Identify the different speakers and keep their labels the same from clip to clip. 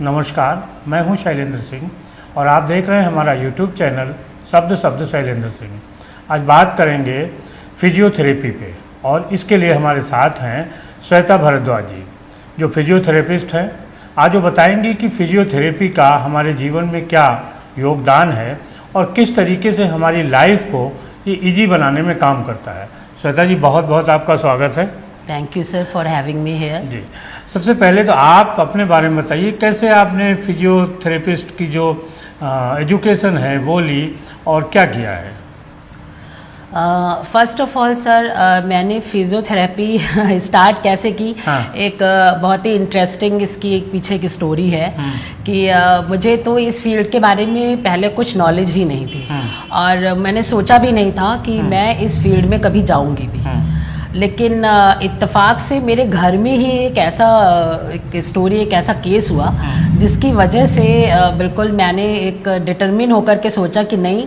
Speaker 1: नमस्कार, मैं हूं शैलेंद्र सिंह और आप देख रहे हैं हमारा यूट्यूब चैनल शब्द शब्द शैलेंद्र सिंह। आज बात करेंगे फिजियोथेरेपी पे और इसके लिए हमारे साथ हैं श्वेता भारद्वाज जी, जो फिजियोथेरेपिस्ट हैं। आज वो बताएंगे कि फिजियोथेरेपी का हमारे जीवन में क्या योगदान है और किस तरीके से हमारी लाइफ को ये ईजी बनाने में काम करता है। श्वेता जी, बहुत बहुत आपका स्वागत है।
Speaker 2: Thank you sir for having me here.
Speaker 1: जी, सबसे पहले तो आप अपने बारे में बताइए, कैसे आपने फिजियोथेरेपिस्ट की जो एजुकेशन है वो ली और क्या किया है।
Speaker 2: फर्स्ट ऑफ ऑल सर, मैंने फिजियोथेरेपी स्टार्ट कैसे की।
Speaker 1: हाँ।
Speaker 2: एक बहुत ही इंटरेस्टिंग इसकी एक पीछे की स्टोरी है कि मुझे तो इस फील्ड के बारे में पहले कुछ नॉलेज ही नहीं थी और मैंने सोचा भी नहीं था कि मैं इस फील्ड में कभी जाऊंगी भी। लेकिन इत्तेफाक से मेरे घर में ही एक ऐसा केस हुआ जिसकी वजह से बिल्कुल मैंने एक डिटरमिन होकर के सोचा कि नहीं,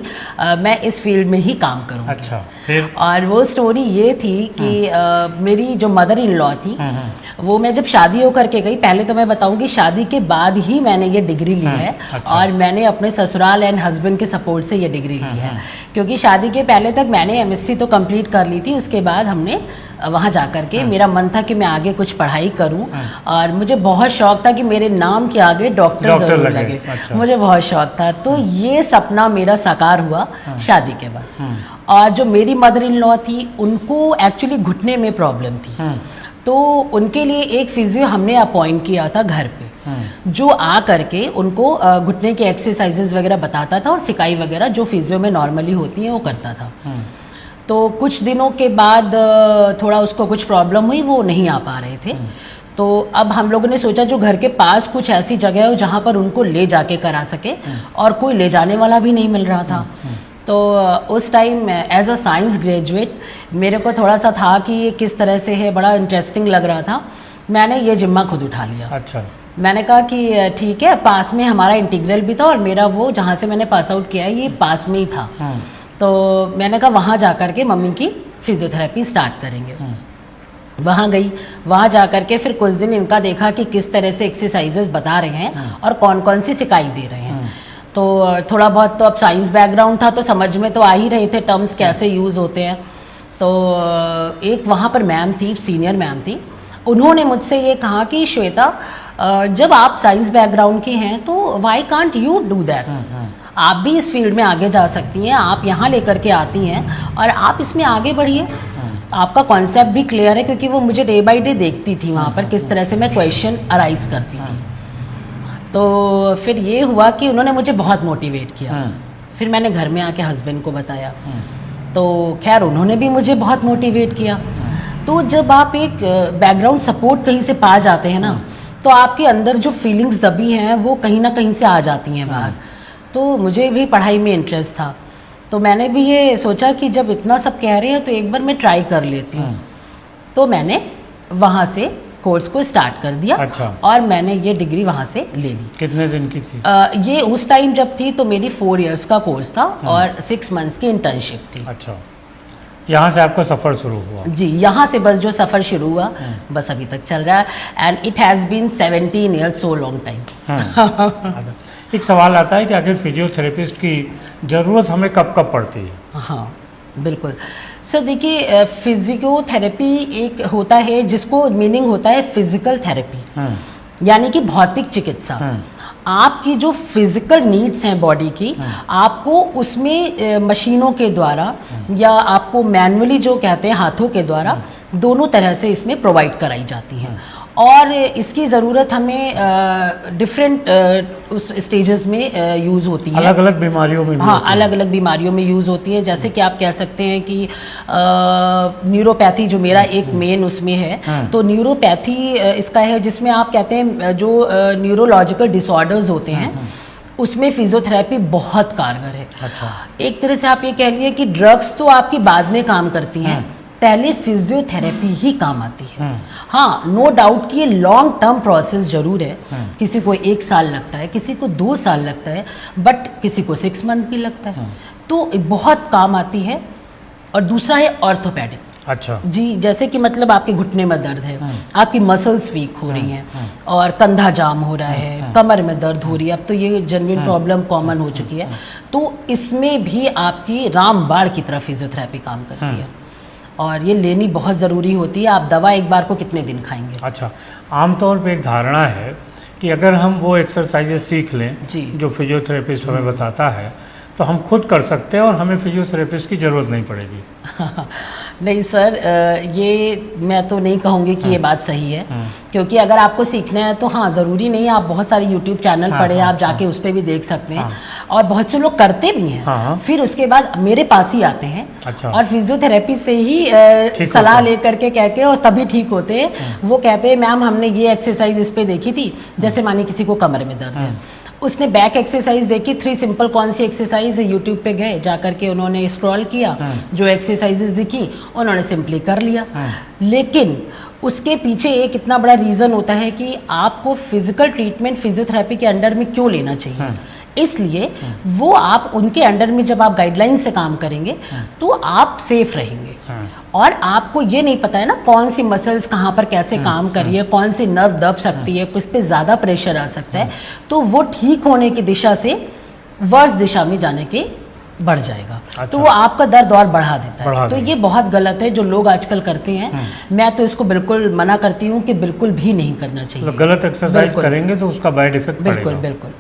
Speaker 2: मैं इस फील्ड में ही काम करूँगी।
Speaker 1: अच्छा, फिर?
Speaker 2: और वो स्टोरी ये थी कि मेरी जो मदर इन लॉ थी, वो मैं जब शादी होकर के गई, पहले तो मैं बताऊंगी शादी के बाद ही मैंने ये डिग्री ली है।
Speaker 1: अच्छा।
Speaker 2: और मैंने अपने ससुराल एंड हस्बैंड के सपोर्ट से ये डिग्री ली है, क्योंकि शादी के पहले तक मैंने एमएससी तो कंप्लीट कर ली थी। उसके बाद हमने वहाँ जा कर के मेरा मन था कि मैं आगे कुछ पढ़ाई करूं और मुझे बहुत शौक था कि मेरे नाम के आगे डॉक्टर जरूर लगे।
Speaker 1: अच्छा।
Speaker 2: मुझे बहुत शौक था, तो ये सपना मेरा साकार हुआ शादी के बाद। और जो मेरी मदर इन लॉ थी, उनको एक्चुअली घुटने में प्रॉब्लम थी, तो उनके लिए एक फिजियो हमने अपॉइंट किया था घर पे, जो आ करके उनको घुटने के एक्सरसाइजेज वगैरह बताता था और सिकाई वगैरह जो फिजियो में नॉर्मली होती है वो करता था। तो कुछ दिनों के बाद थोड़ा उसको कुछ प्रॉब्लम हुई, वो नहीं आ पा रहे थे। तो अब हम लोगों ने सोचा जो घर के पास कुछ ऐसी जगह हो जहाँ पर उनको ले जाके करा सके, और कोई ले जाने वाला भी नहीं मिल रहा था। तो उस time as a science graduate मेरे को थोड़ा सा था कि ये किस तरह से है, बड़ा इंटरेस्टिंग लग रहा था। मैंने ये जिम्मा खुद उठा लिया।
Speaker 1: अच्छा।
Speaker 2: मैंने कहा कि ठीक है, पास में हमारा इंटीग्रल भी था और मेरा वो जहाँ से मैंने पास आउट किया है ये पास में ही था। तो मैंने कहा वहाँ जा कर के मम्मी की फिजियोथेरेपी स्टार्ट करेंगे। वहाँ गई, वहाँ जा कर के फिर कुछ दिन इनका देखा कि किस तरह से एक्सरसाइजेस बता रहे हैं और कौन कौन सी सिकाई दे रहे हैं। तो थोड़ा बहुत तो अब साइंस बैकग्राउंड था तो समझ में तो आ ही रहे थे टर्म्स कैसे यूज़ होते हैं। तो एक वहाँ पर मैम थी, सीनियर मैम थी, उन्होंने मुझसे ये कहा कि श्वेता, जब आप साइंस बैकग्राउंड की हैं तो why can't you do that, आप भी इस फील्ड में आगे जा सकती हैं, आप यहाँ लेकर के आती हैं और आप इसमें आगे बढ़िए। आपका कॉन्सेप्ट भी क्लियर है, क्योंकि वो मुझे डे बाय डे देखती थी वहाँ पर किस तरह से मैं क्वेश्चन अराइज करती थी। तो फिर ये हुआ कि उन्होंने मुझे बहुत मोटिवेट किया। फिर मैंने घर में आके हस्बैंड को बताया, तो खैर उन्होंने भी मुझे बहुत मोटिवेट किया। तो जब आप एक बैकग्राउंड सपोर्ट कहीं से पा जाते हैं ना, तो आपके अंदर जो फीलिंग्स दबी हैं वो कहीं ना कहीं से आ जाती हैं बाहर। तो मुझे भी पढ़ाई में इंटरेस्ट था, तो मैंने भी ये सोचा कि जब इतना सब कह रहे हैं तो एक बार मैं ट्राई कर लेती हूँ। तो मैंने वहाँ से कोर्स को स्टार्ट कर दिया।
Speaker 1: अच्छा।
Speaker 2: और मैंने ये डिग्री वहाँ से ले ली।
Speaker 1: कितने दिन की थी?
Speaker 2: ये उस टाइम जब थी तो मेरी 4 इयर्स का कोर्स था और 6 मंथ्स की इंटर्नशिप थी।
Speaker 1: अच्छा, यहाँ से आपका सफ़र शुरू हुआ?
Speaker 2: जी, यहाँ से बस जो सफ़र शुरू हुआ बस अभी तक चल रहा है, and it has been 17 years, so long time.
Speaker 1: एक सवाल आता है कि आखिर फिजियोथेरेपिस्ट की ज़रूरत हमें कब कब पड़ती है?
Speaker 2: हाँ बिल्कुल सर, देखिए फिजियोथेरेपी एक होता है जिसको मीनिंग होता है फिजिकल थेरेपी, यानी कि भौतिक चिकित्सा। आपकी जो फिजिकल नीड्स हैं बॉडी की, आपको उसमें मशीनों के द्वारा या आपको मैनुअली जो कहते हैं हाथों के द्वारा, दोनों तरह से इसमें प्रोवाइड कराई जाती हैं। और इसकी ज़रूरत हमें डिफरेंट उस स्टेजेस में यूज़ होती है।
Speaker 1: अलग अलग बीमारियों में?
Speaker 2: हाँ, अलग अलग बीमारियों में यूज़ होती है। जैसे कि आप कह सकते हैं कि न्यूरोपैथी जो मेरा एक मेन उसमें है, तो न्यूरोपैथी इसका है जिसमें आप कहते हैं जो न्यूरोलॉजिकल डिसऑर्डर्स होते हैं उसमें फिजियोथेरेपी बहुत कारगर है।
Speaker 1: अच्छा।
Speaker 2: एक तरह से आप ये कह लिए कि ड्रग्स तो आपकी बाद में काम करती हैं, पहले फिजियोथेरेपी ही काम आती है। हाँ, नो डाउट कि ये लॉन्ग टर्म प्रोसेस जरूर है। किसी को 1 साल लगता है, किसी को 2 साल लगता है, बट किसी को 6 मंथ भी लगता है। तो बहुत काम आती है। और दूसरा है ऑर्थोपेडिक।
Speaker 1: अच्छा।
Speaker 2: जी, जैसे कि मतलब आपके घुटने में दर्द है, आपकी मसल्स वीक हो रही हैं और कंधा जाम हो रहा है, कमर में दर्द हो रही है, अब तो ये जेन्युइन प्रॉब्लम कॉमन हो चुकी है, तो इसमें भी आपकी रामबाण की तरह फिजियोथेरेपी काम करती है और ये लेनी बहुत ज़रूरी होती है। आप दवा एक बार को कितने दिन खाएंगे?
Speaker 1: अच्छा, आमतौर पे एक धारणा है कि अगर हम वो एक्सरसाइजेज सीख लें
Speaker 2: जी।
Speaker 1: जो फिजियोथेरेपिस्ट हमें बताता है तो हम खुद कर सकते हैं और हमें फिजियोथेरेपिस्ट की ज़रूरत नहीं पड़ेगी।
Speaker 2: नहीं सर, ये मैं तो नहीं कहूँगी कि ये बात सही है, क्योंकि अगर आपको सीखना है तो हाँ, ज़रूरी नहीं है आप बहुत सारे यूट्यूब चैनल पढ़े, आप जाके उस पर भी देख सकते हैं और बहुत से लोग करते भी हैं। फिर उसके बाद मेरे पास ही आते हैं।
Speaker 1: अच्छा।
Speaker 2: और फिजियोथेरेपी से ही सलाह ले करके कह के और तभी ठीक होते हैं। वो कहते हैं मैम हमने ये एक्सरसाइज इस पे देखी थी, जैसे मानिए किसी को कमर में दर्द है, उसने बैक एक्सरसाइज देखी, 3 सिंपल कौन सी एक्सरसाइज है, यूट्यूब पे गए, जा करके उन्होंने स्क्रॉल किया, जो एक्सरसाइजेस दिखी उन्होंने सिंपली कर लिया। लेकिन उसके पीछे एक इतना बड़ा रीज़न होता है कि आपको फिजिकल ट्रीटमेंट फिजियोथेरेपी के अंडर में क्यों लेना चाहिए। इसलिए वो आप उनके अंडर में जब आप गाइडलाइन से काम करेंगे तो आप सेफ रहेंगे। और आपको ये नहीं पता है ना कौन सी मसल्स कहाँ पर कैसे काम कर रही है, कौन सी नर्व दब सकती है, किस पे ज़्यादा प्रेशर आ सकता है, तो वो ठीक होने की दिशा से वर्स दिशा में जाने के बढ़ जाएगा। अच्छा। तो वो आपका दर्द और बढ़ा देता है। तो ये बहुत गलत है जो लोग आजकल करते हैं। मैं तो इसको बिल्कुल मना करती हूँ कि बिल्कुल भी नहीं करना चाहिए।
Speaker 1: तो गलत एक्सरसाइज करेंगे तो उसका बैड इफेक्ट पड़ेगा।
Speaker 2: बिल्कुल बिल्कुल।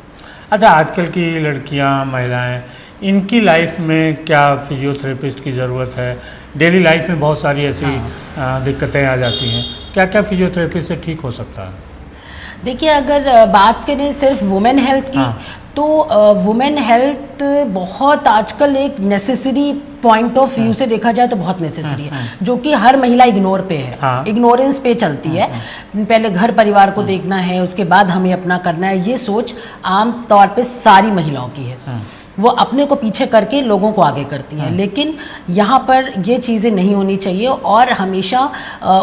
Speaker 1: अच्छा, आजकल की लड़कियां, महिलाएं, इनकी लाइफ में क्या फिजियोथेरेपिस्ट की ज़रूरत है? डेली लाइफ में बहुत सारी ऐसी दिक्कतें आ जाती हैं, क्या क्या फिजियोथेरेपी से ठीक हो सकता है?
Speaker 2: देखिए, अगर बात करें सिर्फ वुमेन हेल्थ की, तो वुमेन हेल्थ बहुत आजकल एक नेसेसरी पॉइंट ऑफ व्यू से देखा जाए तो बहुत नेसेसरी है, जो कि हर महिला इग्नोर पे है, इग्नोरेंस पे चलती है। पहले घर परिवार को देखना है, उसके बाद हमें अपना करना है, ये सोच आम तौर पे सारी महिलाओं की है। वो अपने को पीछे करके लोगों को आगे करती हैं। लेकिन यहाँ पर ये चीज़ें नहीं होनी चाहिए और हमेशा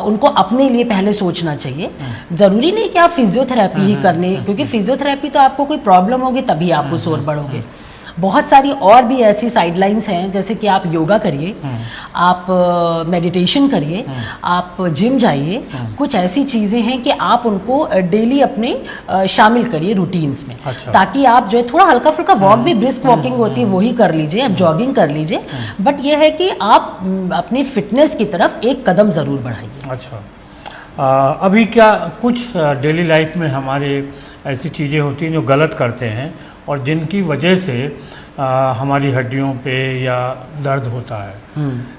Speaker 2: उनको अपने लिए पहले सोचना चाहिए। ज़रूरी नहीं कि आप फिजियोथेरेपी ही करने, क्योंकि फिजियोथेरेपी तो आपको कोई प्रॉब्लम होगी तभी आप उस ओर बढ़ोगे। बहुत सारी और भी ऐसी साइडलाइंस हैं, जैसे कि आप योगा करिए, आप मेडिटेशन करिए, आप जिम जाइए। कुछ ऐसी चीज़ें हैं कि आप उनको डेली अपने शामिल करिए रूटीन्स में। अच्छा। ताकि आप जो है थोड़ा हल्का फुल्का वॉक भी, ब्रिस्क वॉकिंग होती है वही कर लीजिए, आप जॉगिंग कर लीजिए, बट यह है कि आप अपनी फिटनेस की तरफ एक कदम ज़रूर बढ़ाइए।
Speaker 1: अच्छा, अभी क्या कुछ डेली लाइफ में हमारे ऐसी चीज़ें होती हैं जो गलत करते हैं और जिनकी वजह से हमारी हड्डियों पे या दर्द होता है,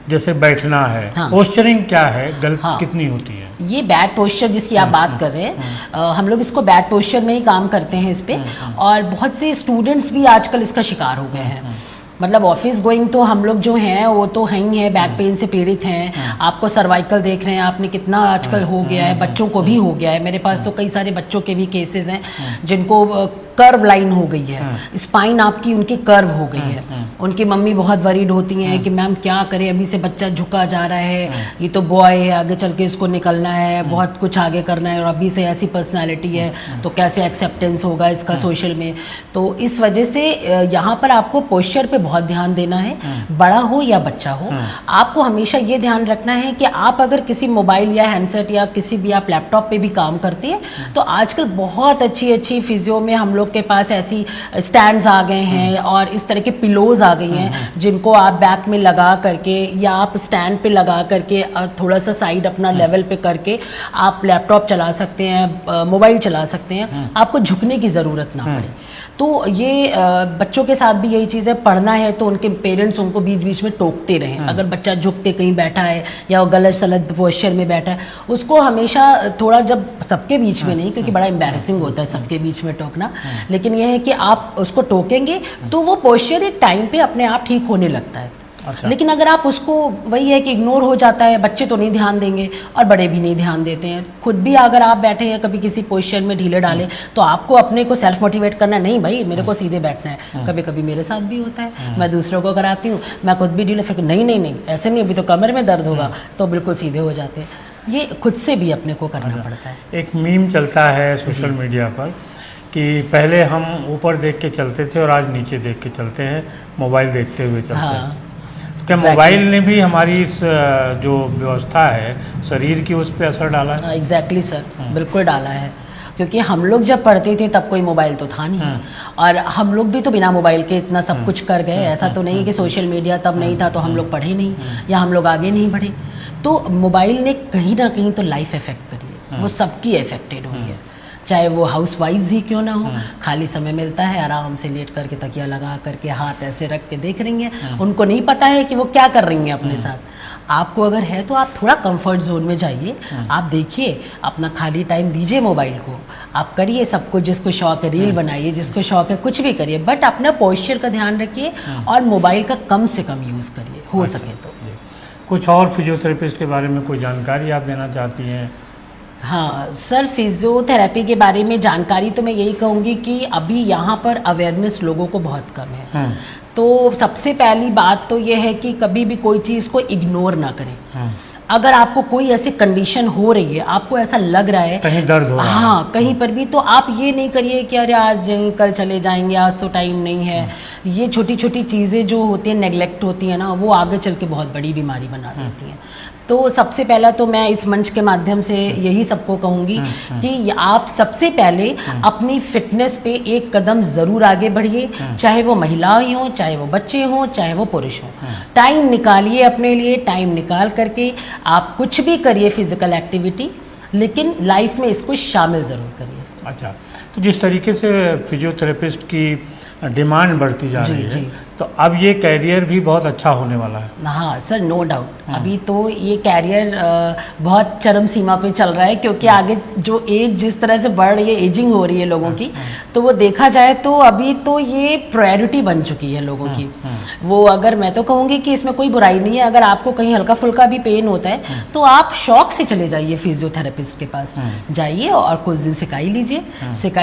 Speaker 1: जैसे बैठना है। हाँ। पोस्चरिंग क्या है, गलत कितनी होती है? ये
Speaker 2: बैड पोस्चर जिसकी आप बात कर रहे हैं, हम लोग इसको बैड पोस्चर में ही काम करते हैं इस पे, और बहुत से स्टूडेंट्स भी आजकल इसका शिकार हो गए हैं। मतलब ऑफिस गोइंग तो हम लोग जो हैं वो तो हैं ही हैं, बैक पेन से पीड़ित हैं, आपको सर्वाइकल देख रहे हैं आपने कितना आजकल हो गया है, बच्चों को भी हो गया है। मेरे पास तो कई सारे बच्चों के भी केसेस हैं जिनको कर्व लाइन हो गई है, स्पाइन आपकी उनकी कर्व हो गई है। उनकी मम्मी बहुत वरीड होती हैं कि मैम क्या करें, अभी से बच्चा झुका जा रहा है, ये तो बॉय है, आगे चल के इसको निकलना है, बहुत कुछ आगे करना है, और अभी से ऐसी पर्सनालिटी है तो कैसे एक्सेप्टेंस होगा इसका सोशल में। तो इस वजह से यहाँ पर आपको पोस्चर पे बहुत ध्यान देना है, बड़ा हो या बच्चा हो। आपको हमेशा ये ध्यान रखना है कि आप अगर किसी मोबाइल या हैंडसेट या किसी भी आप लैपटॉप पे भी काम करते हैं, तो आजकल बहुत अच्छी अच्छी फिजियो में हम लोग के पास ऐसी स्टैंड्स आ गए हैं और इस तरह के पिलोज आ गई हैं जिनको आप बैक में लगा करके या आप स्टैंड पे लगा करके थोड़ा सा साइड अपना लेवल पे करके आप लैपटॉप चला सकते हैं, मोबाइल चला सकते हैं, आपको झुकने की ज़रूरत ना पड़े। तो ये बच्चों के साथ भी यही चीज़ है, पढ़ना है तो उनके पेरेंट्स उनको बीच बीच में टोकते रहें। अगर बच्चा झुक के कहीं बैठा है या वो गलत सलत पोस्चर में बैठा है, उसको हमेशा थोड़ा, जब सबके बीच में नहीं, क्योंकि बड़ा एम्बैरेसिंग होता है सबके बीच में टोकना, लेकिन यह है कि आप उसको टोकेंगे तो वो पोस्चर एक टाइम पे अपने आप ठीक होने लगता है। अच्छा। लेकिन अगर आप उसको, वही है कि इग्नोर हो जाता है, बच्चे तो नहीं ध्यान देंगे और बड़े भी नहीं ध्यान देते हैं। खुद भी अगर आप बैठे हैं कभी किसी पोस्चर में ढीले डाले, तो आपको अपने को सेल्फ मोटिवेट करना है, नहीं भाई मेरे को सीधे बैठना है। कभी कभी मेरे साथ भी होता है, मैं दूसरों को कराती हूँ, मैं खुद भी ढीले, फिर नहीं ऐसे नहीं, अभी तो कमर में दर्द होगा, तो बिल्कुल सीधे हो जाते हैं। ये खुद से भी अपने को करना पड़ता है।
Speaker 1: एक मीम चलता है सोशल मीडिया पर कि पहले हम ऊपर देख के चलते थे और आज नीचे देख के चलते हैं, मोबाइल देखते हुए चलते हैं। क्या मोबाइल ने भी हमारी इस जो व्यवस्था है शरीर की उस पर असर डाला है?
Speaker 2: एग्जैक्टली सर, बिल्कुल डाला है। क्योंकि हम लोग जब पढ़ते थे तब कोई मोबाइल तो था नहीं, और हम लोग भी तो बिना मोबाइल के इतना सब कुछ कर गए। ऐसा तो नहीं है कि सोशल मीडिया तब नहीं था तो हम लोग पढ़े नहीं या हम लोग आगे नहीं बढ़े। तो मोबाइल ने कहीं ना कहीं तो लाइफ इफेक्ट करी है, वो सबकी इफेक्टेड हुई है, चाहे वो हाउस वाइफ्स ही क्यों ना हो। खाली समय मिलता है, आराम से लेट करके तकिया लगा करके हाथ ऐसे रख के देख रही हैं, उनको नहीं पता है कि वो क्या कर रही हैं अपने साथ। आपको अगर है तो आप थोड़ा कंफर्ट जोन में जाइए, आप देखिए, अपना खाली टाइम दीजिए मोबाइल को, आप करिए सब कुछ, जिसको शौक है रील बनाइए, जिसको शौक है कुछ भी करिए, बट अपना पोस्चर का ध्यान रखिए और मोबाइल का कम से कम यूज़ करिए हो सके तो।
Speaker 1: कुछ और फिजियोथेरेपिस्ट के बारे में कोई जानकारी आप देना चाहती हैं?
Speaker 2: हाँ सर, फिजियोथेरेपी के बारे में जानकारी तो मैं यही कहूँगी कि अभी यहाँ पर अवेयरनेस लोगों को बहुत कम है। तो सबसे पहली बात तो ये है कि कभी भी कोई चीज़ को इग्नोर ना करें। अगर आपको कोई ऐसी कंडीशन हो रही है, आपको ऐसा लग रहा है
Speaker 1: कहीं दर्द हो रहा है,
Speaker 2: हाँ कहीं पर भी, तो आप ये नहीं करिए कि अरे आज नहीं कल चले जाएंगे, आज तो टाइम नहीं है। ये छोटी छोटी चीज़ें जो होती हैं, नेग्लेक्ट होती हैं ना, वो आगे चल के बहुत बड़ी बीमारी बना देती हैं। तो सबसे पहला तो मैं इस मंच के माध्यम से यही सबको कहूँगी कि आप सबसे पहले अपनी फिटनेस पे एक कदम ज़रूर आगे बढ़िए, चाहे वो महिलाएं हों, चाहे वो बच्चे हों, चाहे वो पुरुष हों। टाइम निकालिए अपने लिए, टाइम निकाल करके आप कुछ भी करिए फिजिकल एक्टिविटी, लेकिन लाइफ में इसको शामिल ज़रूर करिए।
Speaker 1: अच्छा, तो जिस तरीके से फिजियोथेरेपिस्ट की डिमांड बढ़ती जा रही है, तो अब ये कैरियर भी बहुत अच्छा होने वाला है।
Speaker 2: हाँ सर, नो डाउट। अभी तो ये कैरियर बहुत चरम सीमा पे चल रहा है, क्योंकि आगे जो एज जिस तरह से बढ़ रही है, एजिंग हो रही है लोगों की, तो वो देखा जाए तो अभी तो ये प्रायोरिटी बन चुकी है लोगों की। वो अगर मैं तो कहूँगी कि इसमें कोई बुराई नहीं है, अगर आपको कहीं हल्का फुल्का भी पेन होता है तो आप शौक से चले जाइए फिजियोथेरेपिस्ट के पास, जाइए और कुछ दिन सिखाई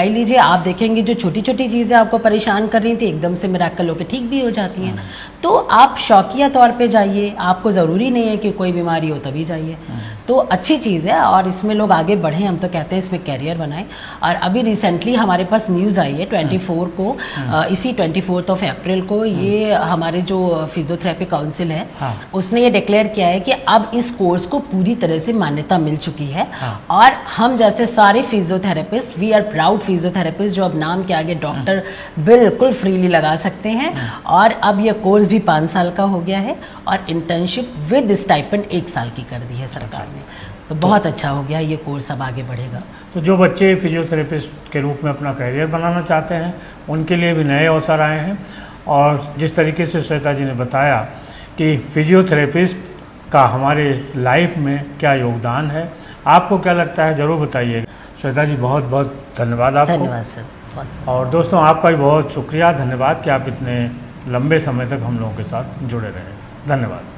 Speaker 2: लीजिए। आप देखेंगे जो छोटी छोटी चीज़ें आपको परेशान कर रही थी एकदम से मिराकल होकर ठीक भी हो जाती हैं। तो आप शौकिया तौर पे जाइए, आपको ज़रूरी नहीं है कि कोई बीमारी हो तभी जाइए। तो अच्छी चीज़ है और इसमें लोग आगे बढ़ें, हम तो कहते हैं इसमें कैरियर बनाएं। और अभी रिसेंटली हमारे पास न्यूज़ आई है 24 को, इसी 24 अप्रैल को, ये हमारे जो फिजियोथेरेपी काउंसिल है उसने ये डिक्लेयर किया है कि अब इस कोर्स को पूरी तरह से मान्यता मिल चुकी है। और हम जैसे सारे physiotherapist, we are proud physiotherapist, जो अब नाम के आगे डॉक्टर बिल्कुल फ्रीली लगा सकते हैं। और अब यह कोर्स भी 5 साल का हो गया है और इंटर्नशिप विद स्टाइपेंड 1 साल की कर दी है सरकार ने। तो बहुत अच्छा हो गया, ये कोर्स अब आगे बढ़ेगा।
Speaker 1: तो जो बच्चे फिजियोथेरेपिस्ट के रूप में अपना करियर बनाना चाहते हैं, उनके लिए भी नए अवसर आए हैं। और जिस तरीके से श्वेता जी ने बताया कि फिजियोथेरेपिस्ट का हमारे लाइफ में क्या योगदान है, आपको क्या लगता है ज़रूर बताइएगा। श्वेता जी, बहुत बहुत धन्यवाद आपको।
Speaker 2: धन्यवाद सर।
Speaker 1: और दोस्तों, आपका भी बहुत शुक्रिया, धन्यवाद कि आप इतने लंबे समय तक हम लोगों के साथ जुड़े रहे। धन्यवाद।